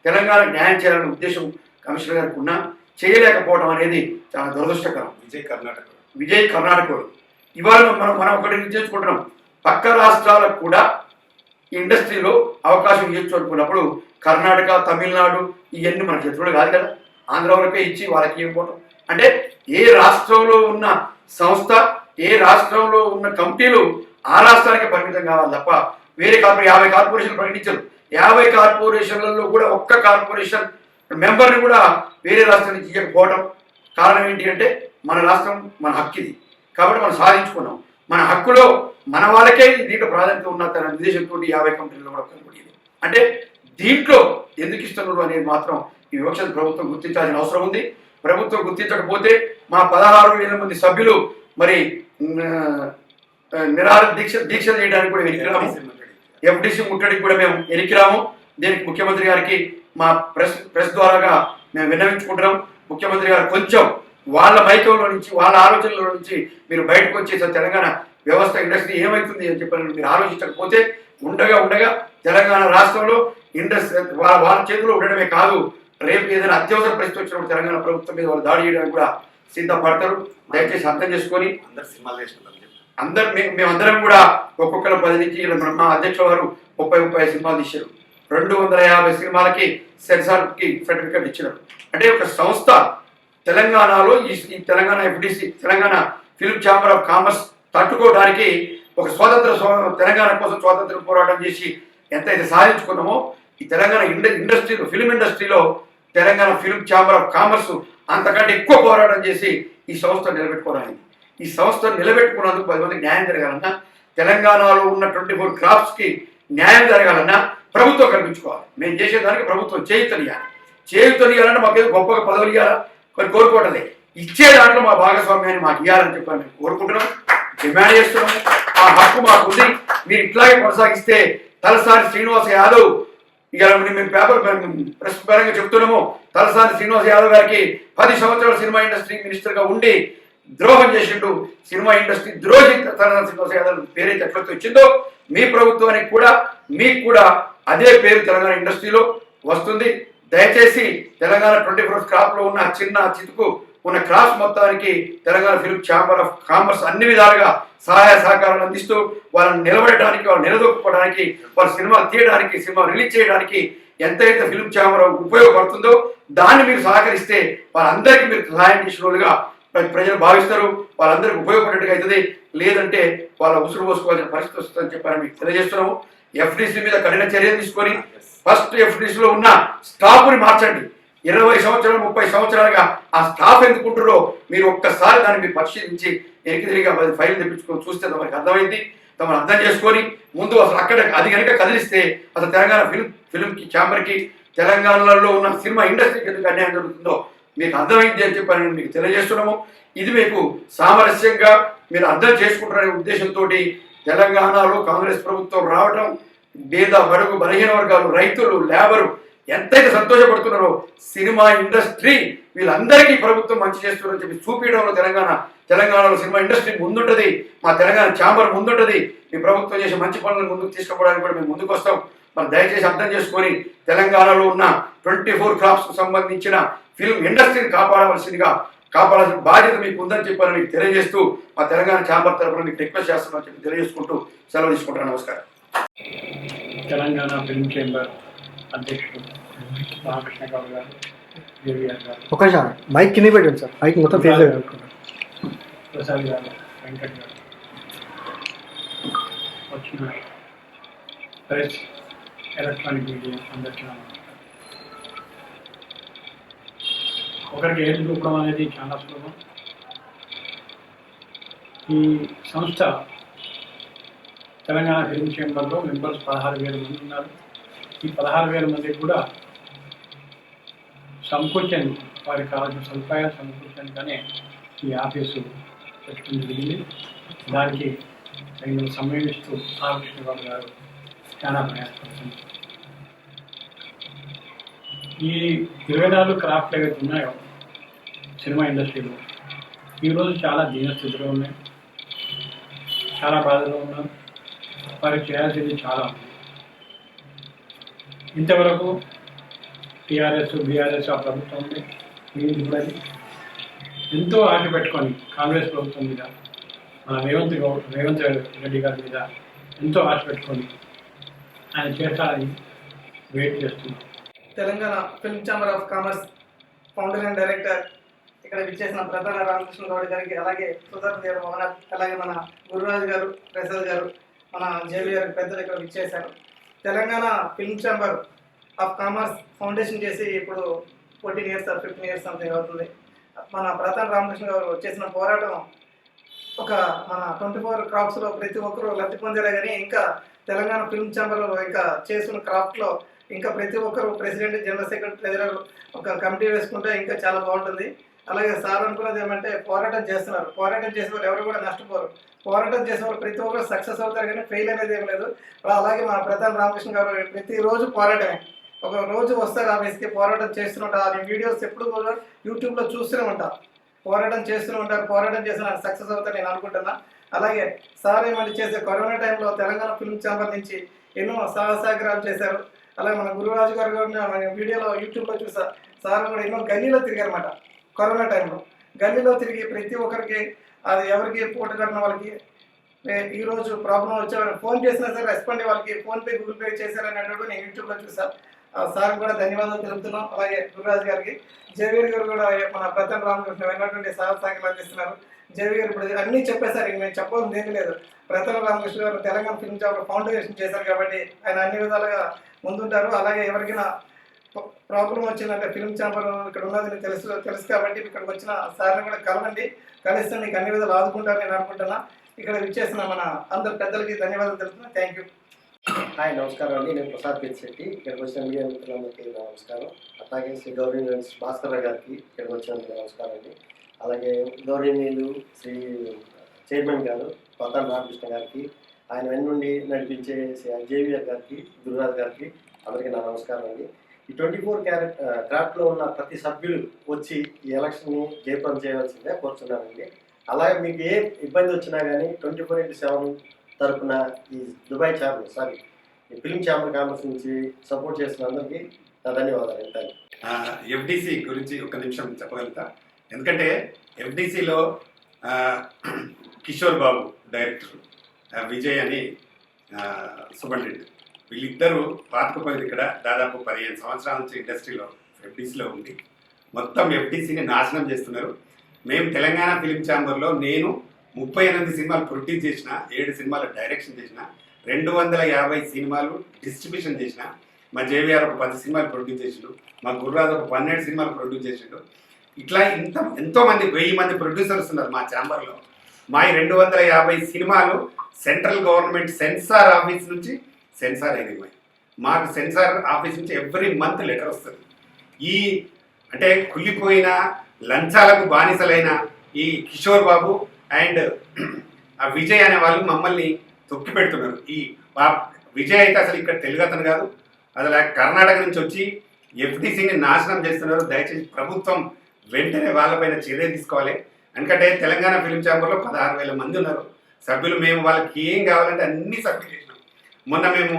తెలంగాణకు న్యాయం చేయాలనే ఉద్దేశం కమిషనర్ గారికి ఉన్నా చేయలేకపోవడం అనేది చాలా దురదృష్టకరం. విజయ్ కర్ణాటక ఇవాళ మనం ఒకటి చేసుకుంటున్నాం, పక్క రాష్ట్రాలకు కూడా ఇండస్ట్రీలో అవకాశం ఇవ్వచ్చు అనుకున్నప్పుడు కర్ణాటక తమిళనాడు ఇవన్నీ మన చేతుల్లో కాదు కదా, ఆంధ్ర వరకే ఇచ్చి వాళ్ళకి ఇవ్వకపోవడం అంటే ఏ రాష్ట్రంలో ఉన్న సంస్థ ఏ రాష్ట్రంలో ఉన్న కమిటీలు ఆ రాష్ట్రానికి పరిమితం కావాలి తప్ప వేరే 50 కార్పొరేషన్లు ప్రకటించరు. 50 కార్పొరేషన్లలో కూడా ఒక్క కార్పొరేషన్ మెంబర్ని కూడా వేరే రాష్ట్రం నుంచి ఇవ్వకపోవడం కారణం ఏంటి అంటే మన రాష్ట్రం మన హక్కు ఇది కాబట్టి మనం సాధించుకున్నాం. మన హక్కులో మన వాళ్ళకే దీంట్లో ప్రాధాన్యత ఉన్న తన విదేశంతో 50 కంపెనీలు కూడా కనబడింది. అంటే దీంట్లో ఎందుకు ఇస్తున్నారు అనేది మాత్రం ఈ వివక్షను ప్రభుత్వం గుర్తించాల్సిన అవసరం ఉంది. ప్రభుత్వం గుర్తించకపోతే మా 16,000 మంది సభ్యులు మరి నిరాహార దీక్ష చేయడానికి కూడా వెనికిరాము, ఎఫ్డిసి ముట్టడికి కూడా మేము వెనికిరాము. దీనికి ముఖ్యమంత్రి గారికి మా ప్రెస్ ద్వారాగా మేము విన్నవించుకుంటున్నాం. ముఖ్యమంత్రి గారు కొంచెం వాళ్ళ మైకంలో నుంచి వాళ్ళ ఆలోచనల నుంచి మీరు బయటకు వచ్చేసరి తెలంగాణ వ్యవస్థ ఇండస్ట్రీ ఏమవుతుంది అని చెప్పి మీరు ఆలోచించకపోతే ఉండగా తెలంగాణ రాష్ట్రంలో ఇండస్ట్రీ వాళ్ళ చేతిలో ఉండడమే కాదు, రేపు ఏదైనా అత్యవసర పరిస్థితి వచ్చినప్పుడు తెలంగాణ ప్రభుత్వం మీద వాళ్ళు దాడి చేయడానికి కూడా సిద్ధపడతారు. దయచేసి అర్థం చేసుకొని మేమందరం కూడా ఒక్కొక్కరు 10 నుంచి మా అధ్యక్షుల వారు 30 సినిమాలు తీశారు. 250 సినిమాలకి సెన్సార్కి సర్టిఫికేట్ ఇచ్చినారు. అంటే ఒక సంస్థ తెలంగాణలో ఈ Telangana FDC Telangana film chamber of commerce తట్టుకోవడానికి ఒక తెలంగాణ కోసం స్వాతంత్ర పోరాటం చేసి ఎంతైతే సాధించుకున్నామో ఈ తెలంగాణ ఇండస్ట్రీలో ఫిల్మ్ ఇండస్ట్రీలో Telangana film chamber of commerce అంతకంటే ఎక్కువ పోరాటం చేసి ఈ సంస్థ నిలబెట్టుకోవడానికి ఈ సంస్థ నిలబెట్టుకున్నందుకు 10 మందికి న్యాయం జరగాలన్నా తెలంగాణలో ఉన్న 24 క్రాఫ్ట్స్కి న్యాయం జరగాలన్నా ప్రభుత్వం కల్పించుకోవాలి. మేము చేసేదానికి ప్రభుత్వం చేయుతనియాలంటే మాకు ఏదో గొప్పగా పదవులు ఇవ్వాలా కొన్ని కోరుకోవటలే, ఇచ్చే దాంట్లో మా భాగస్వామ్యాన్ని మాకు ఇవ్వాలని చెప్పని మేము కోరుకుంటున్నాం, డిమాండ్ చేస్తున్నాం. ఆ హక్కు మాకుంది. మీరు ఇట్లాగే కొనసాగిస్తే తలసాని శ్రీనివాస యాదవ్ ఇక మేము ప్రెస్ పరంగా చెప్తున్నాము, తలసాని శ్రీనివాస యాదవ్ గారికి 10 సంవత్సరాల సినిమా ఇండస్ట్రీ మినిస్టర్గా ఉండి ద్రోహం చేసిండు. సినిమా ఇండస్ట్రీ ద్రోహి తలసాని శ్రీనివాస యాదవ్ పేరైతే ఎట్లతో వచ్చిందో మీ ప్రభుత్వానికి కూడా మీకు కూడా అదే పేరు తెలంగాణ ఇండస్ట్రీలో వస్తుంది. దయచేసి తెలంగాణ 24 క్రాప్లో ఉన్న చిన్న చితుకు ఉన్న క్రాఫ్ట్స్ మొత్తానికి Telangana film chamber of commerce అన్ని విధాలుగా సహాయ సహకారాలు అందిస్తూ వాళ్ళని నిలబడటానికి వాళ్ళు నిలదొక్కుకోవడానికి వాళ్ళ సినిమాలు తీయడానికి సినిమా రిలీజ్ చేయడానికి ఎంతైతే ఫిల్మ్ ఛాంబర్ ఉపయోగపడుతుందో దాన్ని మీరు సహకరిస్తే వాళ్ళందరికీ మీరు సహాయం చేసిన వాళ్ళుగా ప్రజలు భావిస్తారు, వాళ్ళందరికీ ఉపయోగపడేట్టుగా అవుతుంది. లేదంటే వాళ్ళ ఉసురు పోసుకోవాల్సిన పరిస్థితి వస్తుందని చెప్పని మీకు తెలియజేస్తున్నాము. ఎఫ్డిసి మీద కఠిన చర్యలు తీసుకొని ఫస్ట్ ఎఫ్డిసిలో ఉన్న స్టాఫ్ని మార్చండి. 20 సంవత్సరాలు 30 సంవత్సరాలుగా ఆ స్టాఫ్ ఎందుకుంటారో మీరు ఒక్కసారి దాన్ని మీరు పరిశీలించి తిరిగి ఫైల్ తెప్పించుకొని చూస్తే తమకు అర్థమైంది. తమను అర్థం చేసుకొని ముందు అసలు అక్కడ అది కనుక కదిలిస్తే అసలు తెలంగాణ ఫిల్మ్ ఛాంబర్కి తెలంగాణలో ఉన్న సినిమా ఇండస్ట్రీకి ఎందుకు అన్యాయం జరుగుతుందో మీకు అర్థమైంది అని చెప్పి మీకు తెలియజేస్తున్నాము. ఇది మీకు సామరస్యంగా మీరు అర్థం చేసుకుంటారనే ఉద్దేశంతో తెలంగాణలో కాంగ్రెస్ ప్రభుత్వం రావటం పేద బడుగు బలహీన వర్గాలు, రైతులు, లేబరు ఎంతైతే సంతోషపడుతున్నారో సినిమా ఇండస్ట్రీ వీళ్ళందరికీ ప్రభుత్వం మంచి చేస్తున్నారని చెప్పి చూపించడంలో తెలంగాణలో సినిమా ఇండస్ట్రీ ముందుంటుంది. మా తెలంగాణ ఛాంబర్ ముందుంటుంది. మీ ప్రభుత్వం చేసే మంచి పనులను ముందుకు తీసుకుపోవడానికి కూడా మేము ముందుకు వస్తాం. మరి దయచేసి అర్థం చేసుకొని తెలంగాణలో ఉన్న 24 క్రాప్స్కు సంబంధించిన ఫిల్మ్ ఇండస్ట్రీని కాపాడాల్సిన బాధ్యత మీకు ఉందని చెప్పాలని మీకు తెలియజేస్తూ మా తెలంగాణ ఛాంబర్ తరఫున మీకు రిక్వెస్ట్ చేస్తున్నామని చెప్పి తెలియజేసుకుంటూ సెలవు తీసుకుంటాను. నమస్కారం. తెలంగాణ ఫిల్మ్ ఛాంబర్ అధ్యక్షుడు రామకృష్ణ గౌడ్ గారు, జేవిఆర్ గారు, ఒక మైక్ కింద పెట్టండి సార్, మైక్ మొత్తం ఫేస్ ప్రసాద్ గారు, వెంకట్ గారు, వచ్చిన ప్రెస్, ఎలక్ట్రానిక్ మీడియా అందరికీ నమస్కారం. ఒకరికి ఏది చూపడం అనేది చాలా సులభం. ఈ సంస్థ తెలంగాణ ఫిల్మ్ ఛాంబర్లో మెంబర్స్ 16,000 మంది ఉన్నారు. ఈ 16,000 మందికి కూడా సమకూర్చని వారికి కావాల్సిన సదుపాయాలు సమకూర్చడానికనే ఈ ఆఫీసు పెట్టుకుని జరిగింది. దానికి తగిన సమయం ఇస్తూ రామకృష్ణ గౌడ్ గారు చాలా ప్రయాసపడుతుంది. ఈ 24 క్రాఫ్ట్లు ఏవైతే ఉన్నాయో సినిమా ఇండస్ట్రీలో ఈరోజు చాలా దీనస్థితిలో ఉన్నాయి, చాలా బాధలో ఉన్నారు. వారికి చేయాల్సింది చాలా ఉంది. ఇంతవరకు టీఆర్ఎస్ బీఆర్ఎస్ ఆ ప్రభుత్వం ఉంది. ఇప్పుడు ఎంతో ఆశ పెట్టుకొని కాంగ్రెస్ ప్రభుత్వం మీద, మన రేవంత్ రెడ్డి గారి మీద ఎంతో ఆశ పెట్టుకొని ఆయన చేస్తారని వెయిట్ చేస్తున్నాం. Telangana film chamber of commerce founder and director ఇక్కడ విచ్చేసిన ప్రధాన రామకృష్ణ గౌడ్ గారికి, అలాగే సుధర్ దేవ్ మోహనాథ్, అలాగే మన గురురాజు గారు, ప్రసాద్ గారు, మన జేవిఆర్ పెద్దలు ఇక్కడ విచ్చేశారు. Telangana film chamber of commerce foundation చేసి ఇప్పుడు 14 years 15 years సంథింగ్ అవుతుంది. మన ప్రధాన రామకృష్ణ గారు చేసిన పోరాటం ఒక మన 24 క్రాఫ్ట్స్లో ప్రతి ఒక్కరూ లబ్ధి పొందారే కానీ ఇంకా తెలంగాణ ఫిల్మ్ ఛాంబర్లో ఇంకా చేస్తున్న క్రాఫ్ట్లో ఇంకా ప్రతి ఒక్కరు ప్రెసిడెంట్, జనరల్ సెక్రటరీ ఒక కమిటీ వేసుకుంటే ఇంకా చాలా బాగుంటుంది. అలాగే సార్ అనుకున్నది ఏమంటే పోరాటం చేస్తున్నారు. పోరాటం చేసే వాళ్ళు ఎవరు కూడా నష్టపోరు. పోరాటం చేసే వాళ్ళు ప్రతి ఒక్కరు సక్సెస్ అవుతారు కానీ ఫెయిల్ అనేది ఏం లేదు. అలాగే మన ప్రధాన రామకృష్ణ గారు ప్రతిరోజు పోరాటమే. ఒక రోజు వస్తారు ఆఫీస్కి, పోరాటం చేస్తున్నట్టు ఆ వీడియోస్ ఎప్పుడు కూడా యూట్యూబ్లో చూస్తూనే ఉంటారు. పోరాటం చేస్తూనే ఉంటారు. పోరాటం చేసిన సక్సెస్ అవుతారు నేను అనుకుంటున్నా. అలాగే సార్ ఏమంటే చేసే కరోనా టైంలో తెలంగాణ ఫిల్మ్ ఛాంబర్ నుంచి ఎన్నో సాహసాగ్రాలు చేశారు. అలాగే మన గురురాజు గారు కూడా వీడియోలో యూట్యూబ్లో చూసా, సార్ కూడా ఎన్నో గల్లీలో తిరిగారన్నమాట. కరోనా టైంలో గల్లీలో తిరిగి ప్రతి ఒక్కరికి అది ఎవరికి పూట కట్టిన వాళ్ళకి ఈరోజు ప్రాబ్లం వచ్చేవారు ఫోన్ చేసినా సరే రెస్పాండ్ వాళ్ళకి ఫోన్పే, గూగుల్ పే చేశారనేటప్పుడు నేను యూట్యూబ్లో చూసా. సార్ కూడా ధన్యవాదాలు తెలుపుతున్నాం. అలాగే గురురాజు గారికి, జేవిఆర్ గారు కూడా మన ప్రధాన రామకృష్ణ వెంకటరెడ్డి సహాయకులు అందిస్తున్నారు. జేవిఆర్ ఇప్పుడు అన్నీ చెప్పేశారు, మేము చెప్పాల్సింది ఏమీ లేదు. ప్రధాన రామకృష్ణ గారు తెలంగాణ ఫిల్మ్ ఛాంబర్ ఫౌండేషన్ చేశారు కాబట్టి ఆయన అన్ని విధాలుగా ముందుంటారు. అలాగే ఎవరికైనా ప్రాబ్లం వచ్చిందంటే ఫిల్మ్ ఛాంబర్ ఇక్కడ ఉన్నది తెలుసు కాబట్టి ఇక్కడికి వచ్చిన సార్ని కూడా కలవండి, కలిస్తే మీకు అన్ని విధాలు ఆదుకుంటారని నేను అనుకుంటున్నా. ఇక్కడ విచ్చేసిన మన అందరు పెద్దలకి ధన్యవాదాలు తెలుపుతున్నా. Thank you. హాయ్, నమస్కారం అండి. నేను ప్రసాద్ పెద్దిశెట్టి. ఇక్కడికి వచ్చిన మీడియా మిత్రులందరికీ నమస్కారం. అట్లాగే శ్రీ గౌరవనీయులు భాస్కర్ గారికి ఇక్కడికి వచ్చినందుకు నమస్కారం అండి. అలాగే గౌరవనీయులు శ్రీ చైర్మన్ గారు ప్రధాన రామకృష్ణ గారికి, ఆయన వెన్నుండి నడిపించే జేవిఆర్ గారికి, గురురాజు గారికి అందరికీ నా నమస్కారం అండి. ఈ 24 క్రాఫ్ట్లో ఉన్న ప్రతి సభ్యులు వచ్చి ఈ ఎలక్షన్ని జయప్రదం చేయవలసిందే కోరుతున్నానండి. అలాగే మీకు ఏ ఇబ్బంది వచ్చినా కానీ 24/7 తరఫున ఈ దుబాయ్ ఛాంబర్ ఈ ఫిల్మ్ ఛాంబర్ కామర్స్ నుంచి సపోర్ట్ చేసిన అందరికీ నా ధన్యవాదాలు. Thank you. ఎఫ్డిసి గురించి ఒక నిమిషం చెప్పగలుగుతా. ఎందుకంటే ఎఫ్డిసిలో కిషోర్ బాబు డైరెక్టర్, విజయ్ అని సూపరింటెండెంట్, వీళ్ళిద్దరూ పాతుకుపోయింది ఇక్కడ దాదాపు 15 సంవత్సరాల నుంచి ఇండస్ట్రీలో ఎఫ్డిసిలో ఉంది. మొత్తం ఎఫ్డిసిని నాశనం చేస్తున్నారు. మేము తెలంగాణ ఫిలిం ఛాంబర్లో నేను 38 సినిమాలు ప్రొడ్యూస్ చేసిన, 7 సినిమాలు డైరెక్షన్ చేసిన, 250 సినిమాలు డిస్ట్రిబ్యూషన్ చేసిన, మా జేవిఆర్ ఒక 10 సినిమాలు ప్రొడ్యూస్ చేసిండు, మా గురురాజు ఒక 12 సినిమాలు ప్రొడ్యూస్ చేసిండు. ఇట్లా ఎంతోమంది 1000 మంది ప్రొడ్యూసర్స్ ఉన్నారు మా ఛాంబర్లో. మా 250 సినిమాలు సెంట్రల్ గవర్నమెంట్ సెన్సార్ ఆఫీస్ నుంచి సెన్సార్ అయినాయి. మాకు సెన్సార్ ఆఫీస్ నుంచి ఎవ్రీ మంత్ లెటర్ వస్తుంది. ఈ అంటే కుళ్ళిపోయిన లంచాలకు బానిసలైన ఈ కిషోర్ బాబు అండ్ ఆ విజయ్ అనే వాళ్ళు మమ్మల్ని తొక్కి పెడుతున్నారు. విజయ్ అయితే అసలు ఇక్కడ తెలుగు అతను కాదు, అసలు కర్ణాటక నుంచి వచ్చి ఎఫ్టీసీని నాశనం చేస్తున్నారు. దయచేసి ప్రభుత్వం వెంటనే వాళ్ళపైన చర్య తీసుకోవాలి. ఎందుకంటే తెలంగాణ ఫిలిం ఛాంబర్లో 16,000 మంది ఉన్నారు సభ్యులు. మేము వాళ్ళకి ఏం కావాలంటే అన్ని సభ్యులు చేసినాం. మొన్న మేము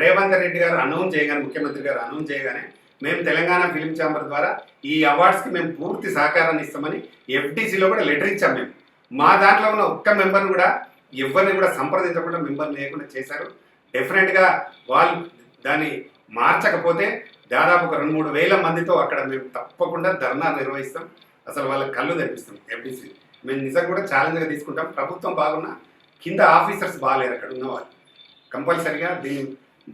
రేవంత్ రెడ్డి గారు అనౌన్స్ చేయగానే, ముఖ్యమంత్రి గారు అనౌన్స్ చేయగానే మేము తెలంగాణ ఫిలిం ఛాంబర్ ద్వారా ఈ అవార్డ్స్కి మేము పూర్తి సహకారాన్ని ఇస్తామని ఎఫ్టీసీలో కూడా లెటర్ ఇచ్చాం. మేము మా దాంట్లో ఉన్న ఒక్క మెంబర్ని కూడా ఎవరిని కూడా సంప్రదించకుండా మెంబర్ లేకుండా చేశారు. డెఫినెట్గా వాళ్ళు దాన్ని మార్చకపోతే దాదాపు ఒక 2-3 వేల మందితో అక్కడ మేము తప్పకుండా ధర్నా నిర్వహిస్తాం. అసలు వాళ్ళకి కళ్ళు తెప్పిస్తాం. ఎఫ్టీసీ మేము నిజంగా కూడా ఛాలెంజ్గా తీసుకుంటాం. ప్రభుత్వం బాగున్నా కింద ఆఫీసర్స్ బాగాలేరు అక్కడ ఉన్న వాళ్ళు. కంపల్సరిగా దీన్ని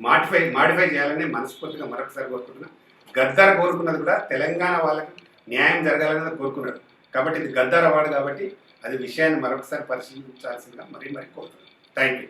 మాడిఫై చేయాలని మనస్ఫూర్తిగా మరొకసారి కోరుకుంటున్నాం. గద్దార్ కోరుకున్నది కూడా తెలంగాణ వాళ్ళకి న్యాయం జరగాలని కోరుకున్నాడు. కాబట్టి ఇది గద్దార్ అవార్డు కాబట్టి అది విషయాన్ని మరొకసారి పరిశీలించాల్సిందిగా మరీ కోరుతున్నాను. Thank you.